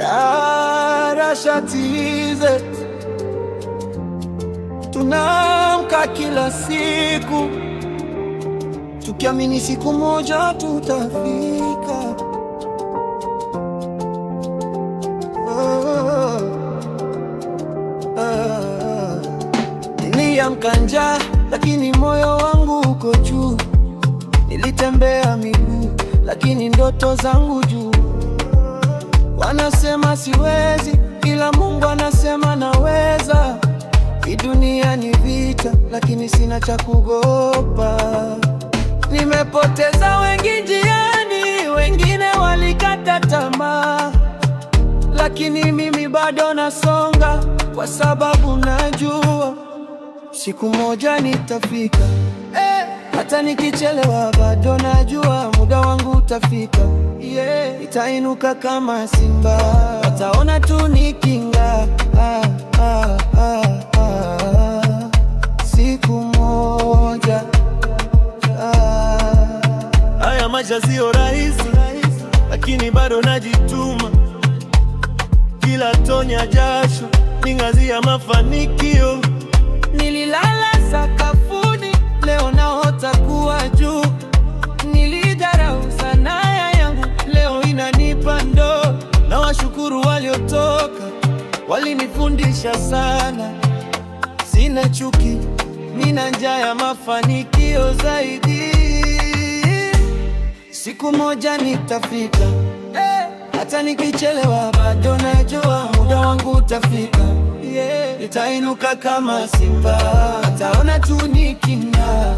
yarashatize. Tunaamka kila siku tukiamini siku moja tutafika. Niliamka njaa lakini moyo wangu uko juu. Nilitembea miguu lakini ndoto zangu juu. Wanasema siwezi ila Mungu anasema naweza. Hii dunia ni vita lakini sina cha kuogopa. Nimepoteza wengi njiani, wengine walikata tamaa, lakini mimi bado nasonga kwa sababu najua siku moja nitafika. Hata nikichelewa bado najua muda wangu utafika. Nitainuka kama simba, wataona tu nikinga. Siku moja. Haya maisha sio rahisi, lakini bado najituma. Kila tonya jasho ni ngazi ya mafanikio. Nililala sakafuni, leo naota kuwa juu. Nilidharau sanaa yangu, leo inanipa ndoo. Na washukuru waliotoka, walinifundisha sana. Sina chuki, nina njaa ya mafanikio zaidi. Siku moja nitafika. Hata nikichelewa bado najua muda wangu utafika. Nitainuka kama simba, wataona tu nikinga.